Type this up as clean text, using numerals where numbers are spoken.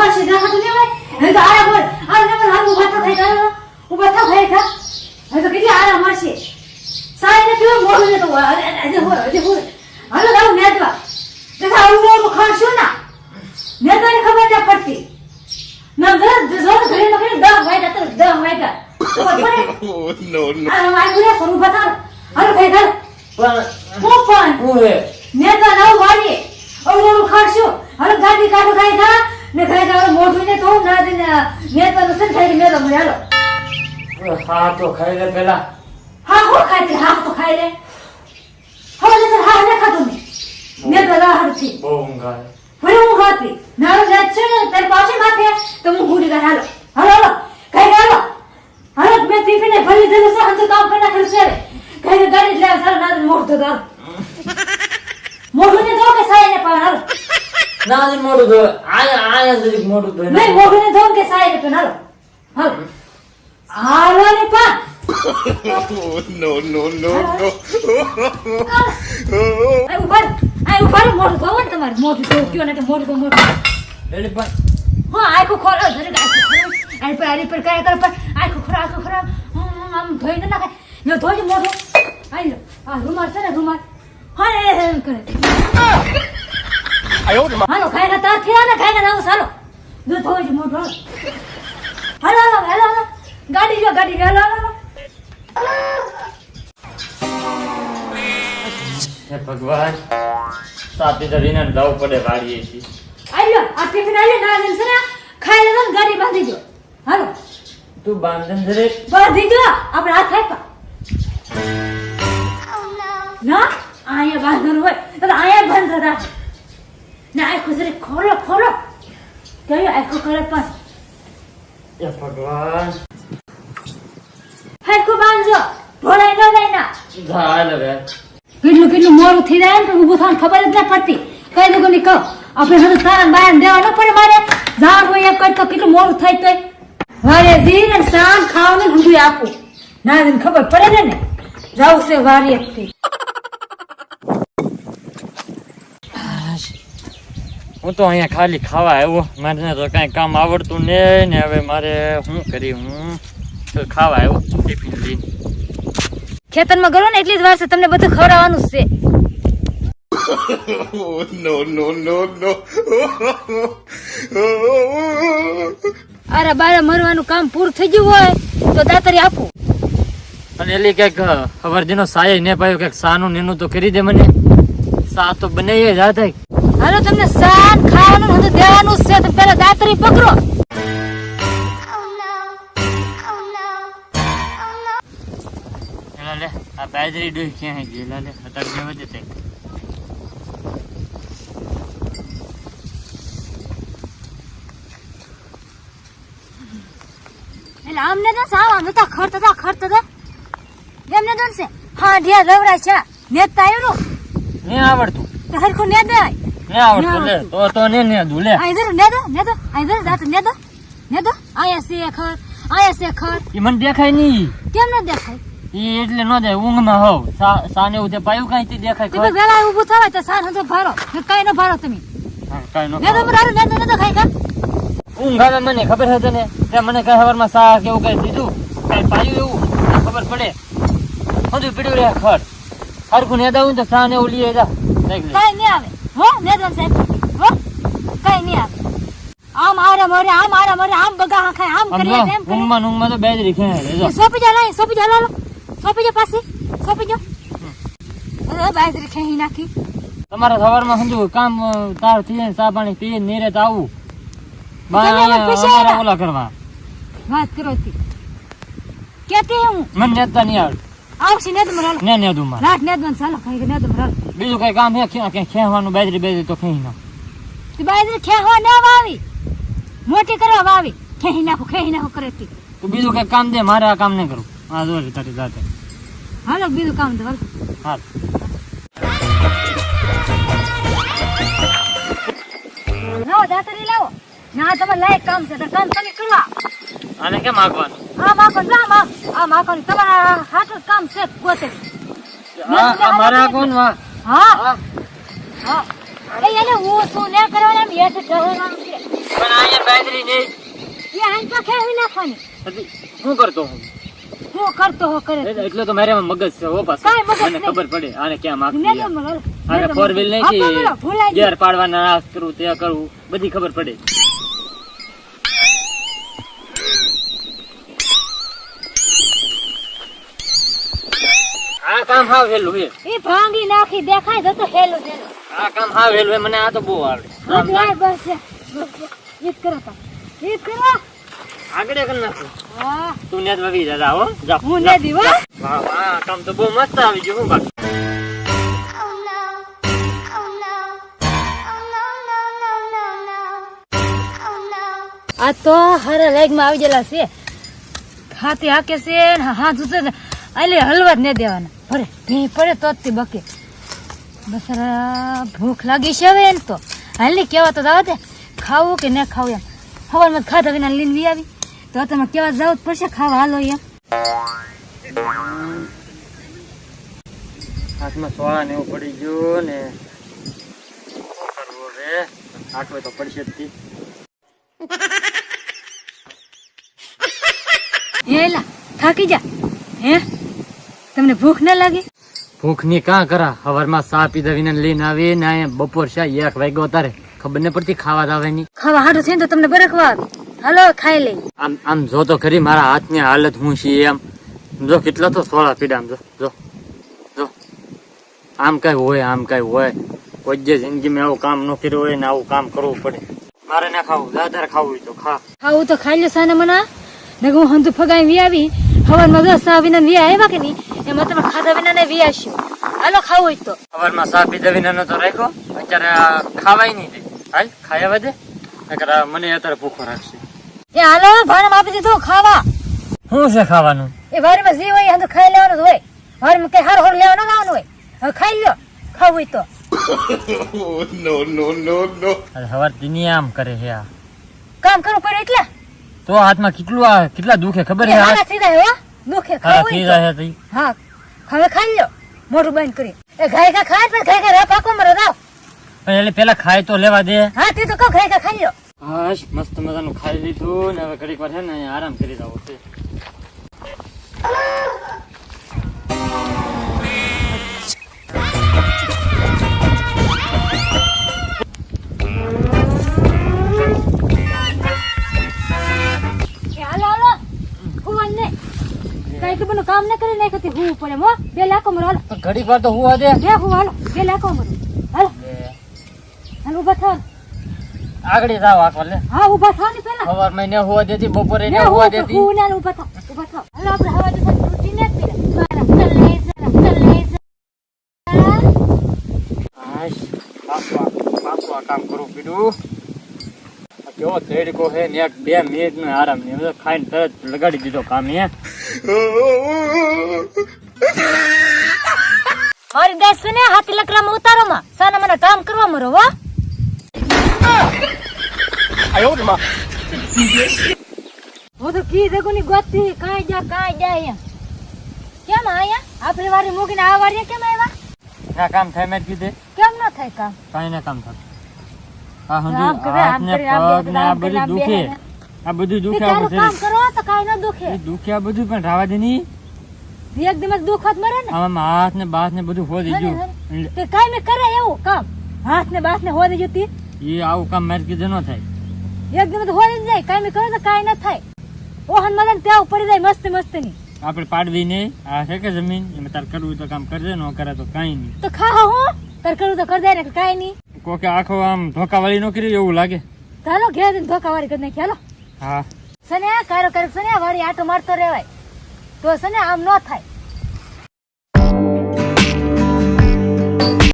અમાર સીધા હાથ ને ભાઈ હવે તો આરા બોલ આ નંબર હાથ ઉભા થાય ગયો ઉભા થાય ખા હવે તો કેટલી આરા મારશે સાઈ ને પીવો મોઢું ને તો આજે હો હાલો દાવ નેદવા તથા આવું ખાશો ના નેદવાને ખબર ન પડતી ના જોર ઘરે ન કરે 10 વાગ્યા તો 10 વાગ્યા નો આ મારું ફોન બતા હાલો ભાઈ ઘર પણ હું હે નેદવા ના વાળી આવું ખાશો હાલો ગાડી કાઢો ખાઈ ખા ને ખાઈ ખા મોઢું ને તો ના દે નેદવા નું સન ખાઈ મેલો મને હાલો હા તો ખાઈ લે પેલા હા હો ખાઈ હા તો ખાઈ લે હવે તો હા ને ખાતું ને નેદવા હારથી બહુ ઊંઘ આવે ભલે હું ખાતી નારો રાત છે ને તાર પાસે માથે તો હું ગુડી કર હાલો હાલો ખાઈ હાલો હાલો મેં ટીફીને ભરી દેલું છે હંતો કામ કરના કરું છે ખાઈ ગાડી લે સારો ના મોઢું તો મોઢું ને ધો કે સાઈ ને પાવ હાલો ના જ મોડું ધો આયા જરીક મોડું ધો નહીં મોઢું ને ધો કે સાઈ ને પાવ હાલો હાલો હાલો ને પા no આ ઉપર મોઢું ધો ને તમારું મોઢું તો કયો ને કે મોઢું તો મોઢું એલી પણ હા આખો ખોલો જરીક આઈ પર કાય કર પર આખો ખરા આમ ધોઈ ન નાખે જો ધોઈ મોઢું આઈ લો આ રૂમાલ છે ને રૂમાલ હા એ કરે હાલો ખાઈ તાર થયા ને ખાઈ ના ચાલો જો ધોઈ મોઢું હાલો ગાડી લો હાલો હે ભગવાન સાથી ધરીને જવું પડે વાડીએ થી આઈ લો આ ટિફિન આલે ના દે છે ને ખાઈ લેવાનું ગાડી બાંધી દો હાલો તું બાંધન ધરે બાંધી દો આપણે હાથ થાપા ના આયા બાંધવાનું હોય તો આયા બંધ રાખ ના આ ખુસરે ખોલો કયો આખો કરે પાસ હે ભગવાન હરખું બાંધજો ઢોળાઈ ન જાય ના હાલ હવે કેટલું મોરું થઈ જાય ને તો ઊભું થવાનું ખબર જ ના પડતી કઈ લોકો ની કહો આપણે હવે તારા બાયન દેવા ન પડે મારે જાણ હોય એમ કરતો કેટલું મોરું થાય તોય વારે જીર અને સાન ખાવાનું ઊંધું આપું ના એને ખબર પડે ને જાવ છે વારી એકથી હું તો અહીંયા ખાલી ખાવા આવ્યો મારે તો કાંઈ કામ આવડતું ને હવે મારે શું કરી હું તો ખાવા આવ્યો ટિફિન લઈને ખેતરમાં ગયો ને એટલી જ વાર છે તમને બધું ખવડાવવાનું છે no અરે બારે મરવાનું કામ પૂરું થઈ ગયું હોય તો દાતરી આપું અને એલી કઈક ખબર દીનો સાય ને પાયો કઈક સાનું નેનું તો કરી દે મને સા તો બનાવીએ જા થાય હાલો તમને સાન ખાવાનું બધું દેવાનું છે તો પેલા દાતરી પકડો લે આ બાજરી ડોઈ ક્યાં ગઈ લે અત્યારે ને વધે તે એટલે આમને તો સાવા નતા ખરતા એમને તો છે હા ઢિયા લવડા છે નેતા આવ્યો ને આવડતું તો હરખું ને દે ને આવડતું લે તો ને દુ લે આઈધર ને દો આઈધર દાત ને દો આયા છે ખર ઈ મને દેખાય નહીં કેમ ન દેખાય ઈ એટલે નો દે ઊંઘમાં હોવ સાને ઉતે પાયું કાઈ થી દેખાય તમે વેલા ઊભું થવાય તો સાન હતો ભારો કાઈ ન ભારો તમે કાઈ નો ને તો મરારો ને તો ખાઈ કા ઊંઘ આવે મને ખબર છે તને તે મને કઈ હવારમાં સા કેવું કઈ દીધું કઈ પાયું એવું ખબર પડે બધું પીડ્યું રે ખડ હરખું ને દાવું તો સા ને એવું લઈ જા દેખ લે કાઈ નહીં આવે હો નેદવન સાહેબ હો કાઈ નહીં આવે આમ આરે મરે આમ બગા ખાય આમ કરીએ તેમ કરે ઊંઘમાં તો બાજરી ખેંચે જો સોપી જા લાલો સોપી જા પાછી સોપી જો અરે બાજરી ખેહી નાખી તમારા સવારમાં સમજો કામ તાર થી જાય ચા પાણી પી નીરે તો આવું ઓલા કરવા વાત કરો તી કેતી હું મને નેતા નહીં આવડે આવશે ને તમારા ને દું માર રાત ને દન સાલો ખાઈ ને તમારા બીજું કઈ કામ હે કે ખેવાનું બાજરી તો ખેઈ ના તી બાજરી ખેહવા ના વાવી મોટી કરવા વાવી ખેહી નાખો કરે તી તો બીજું કઈ કામ દે મારે આ કામ નહીં કરું આ જો તારી જાતે હાલો બીજું કામ દે હા લાવો દાતરી લાવો ના તમારે લાયક કામ છે તો કામ તમે કરવા આને કેમ આગવાનું હા માકો જા આ માકો તમારા હાથ કામ છે પોતે મારા કોણ વા હા એને હું શું ને કરવાના એમ હેઠ ઠહરવાનું છે પણ અહીંયા બાજરી નહીં. એ આઈ તો ખેવી નાખવાની. હતી. શું કરતો હું હું કરતો હો કરે. એટલે તો મારે એમાં મગજ છે હો પાછું. કાંઈ મગજ મને નહીં. ખબર પડે આને ક્યાં ને માગતી તો છે. મને આને ફોર વ્હીલ નહીં આપો બોલો, ભૂલાઈ કે ગયું. ગેર પાડવાના આ કરવું તે કરવું બધી ખબર પડે. આ કામ હાવ હેલું છે. એ ભાંગી નાખી દેખાય તો હેલું દેલું. આ કામ હાવ હેલું છે. મને આ તો બહુ આવડે. બસ યાર, બસ યાર, બસ યાર. ઈજ કરો તા. ઈજ કરો. આગળ કરી નાખું. હા, તું નેત વગી જા હો. જા. હું ને દીવા. વાહ વાહ કામ તો બહુ મસ્ત આવી ગયું. હું બાકી Oh no, oh no, oh no, no, no, no, no, oh no. આ તો હરે લેગમાં આવી ગયેલા છે. હાથી હાકે છે ને હાથ ઉતરે ને એટલે હલવા જ ન દેવાના. ભરે ભી પડે તો જ તે બકે. બસરા ભૂખ લાગી છે હવે એમ તો. હાલ ને કેવા તો જાવ દે ખાવું કે ન ખાવું એમ. હવારમાં ખાધા વિના લઈને લઈ આવી તો તમે કેવા જાવ જ પડશે ખાવા હાલો એમ. હાથમાં સોળા ને એવું પડી ગયું ને શું કરવું હવે? આટલું તો પડશે જ તી. હેલા થાકી જા હે તમને ભૂખ ન લાગે? ભૂખ ની કાં કરા હવારમાં ચા પીધા વિના લઈને આવી ને અહીંયા બપોર છે 1 વાગ્યો તારે ખબર ન પડતી ખાવા દાવાની. ખાવા હારું થઈને તો તમને બરકવા આવી. હાલો ખાઈ લઈ. આમ જો તો ખરી મારા હાથની હાલત હું છે એમ જો કેટલા તો સોળા પીડા આમ જો જો જો આમ કઈ હોય આમ કઈ હોય કોઈ જે જિંદગીમાં આવું કામ ન કર્યું હોય ને આવું કામ કરવું પડે. મારે ના ખાવું દાદારે ખાવું હોય તો ખા. ખાવું તો ખાઈ લો સાને મના ને હું હંધુ ફગાઈ વી આવી હવારમાં જો સા વિના વી આવ્યા કે નહીં એમાં તમે ખાધા વિના ને વી આશ્યો. હાલો ખાવું હોય તો સવારમાં ચા પીધા વિના નતો રાખ્યો અત્યારે આ ખાવાય નહીં દે. હાલ ખાઈ આવે દે નકર આ મને અત્યારે ભૂખો રાખશે. એ હાલો ભાણમ આપી દીધું ખાવા. શું છે ખાવાનું? એ વારમાં જે હોય હંધુ ખાઈ લેવાનું જ હોય. વારમાં કઈ હાર હોર લેવાનું લાવવાનું હોય. હવે ખાઈ લો ખાવું હોય તો. no, no, no, no. સવાર દિની આમ કરે છે આ કામ કરવું પડે એટલે તો હાથમાં કેટલા દુખે ખબર એ છે? હારા થઈ જાય હો દુખે ખાવું થઈ હોય તો. જાય છે હા હવે ખાઈ લો મોઢું બંધ કરી. એ ગાય કા ખાય પણ ગાય કા પાકો મરો દાવ. પણ એટલે પેલા ખાય તો લેવા દે. હા તે તો કહો ગાય કા ખાઈ લો. હાશ મસ્ત મજાનું ખાઈ લીધું ને હવે ઘડીક વાર છે ને અહીંયા આરામ કરી દઉં છે. એ હાલો હાલો હુવન ને કઈ તો બનો કામ ન કરી નાખ્યો તે હું પડે મો બે લાખો મરો હાલો પણ ઘડીક વાર તો હુવા દે. બે હું હાલો બે લાખો મરો હાલો હાલો ઉભા થાવ. આગળ જાવ આખો લે. હા ઉભા થાવ ને પેલા સવારમાં ને હુવા દેતી બપોરે ને ને હુવા હું દેતી. હું ને ઉભા થાવ હાલો આપણે હવા જો રૂટી ને પીલા મારા ચલ લે જરા હાશ પાછું આ કામ કરવું પીડું. આ કેવો તડકો છે ને 1-2 મિનિટ નો આરામ નહીં. હવે ખાઈને તરત લગાડી દીધો કામ હે. મારી દાસ ને હાથી લકરામાં ઉતારો માં સાના મને કામ કરવા મરો હો. હું તો કી દેગુની ગોતી કાઈ જા એમ કેમ આયા આપણે વારી મૂકીને આ વારી કેમ આવ્યા? આ કામ થાય મેં કીધે કેમ ન થાય કામ? કાંઈ ના કામ થતું. આ આમ હંધુ કરે, આમ હાથ ને કરે, આમ પગ ને આ આમ કરે, બધું આમ દુખે. બેહે ને. આ બધું તે દુખે તારું કામ આપણું કરો તો કાઈ ન દુખે. શરીર. દુખે આ બધું પણ રાવા દે નહીં. એક દિવસ દુખત મરે ને આમાં હાથ ને બાથ ને બધું હોદી ગયું. તે કાઈ મે કરે એવું કામ હાથ ને બાથ ને હોદી જતી એ આવું કામ મારી કીધે ન થાય. એક દિવસ હોદી જ જાય કાઈ મે કરો તો કાઈ ન થાય. ઓહન મદન ત્યાં પડી જાય મસ્ત મસ્ત ની આપણે પાડવી નહીં. આ છે કે જમીન એમાં તાર કરવું હોય તો કામ કરજે, ન કરે તો કાંઈ નહીં. તો ખા હું કર કરું તો કર દે ને કાઈ નહીં. કોકે આખો આમ ધોકા વાળી નો કરી એવું લાગે. ચાલો ઘેર જઈને ધોકા વાળી કરી નાખી હાલો. હા સને કારો કરે સને વાળી આટો મારતો રહેવાય તો સને આમ ન થાય.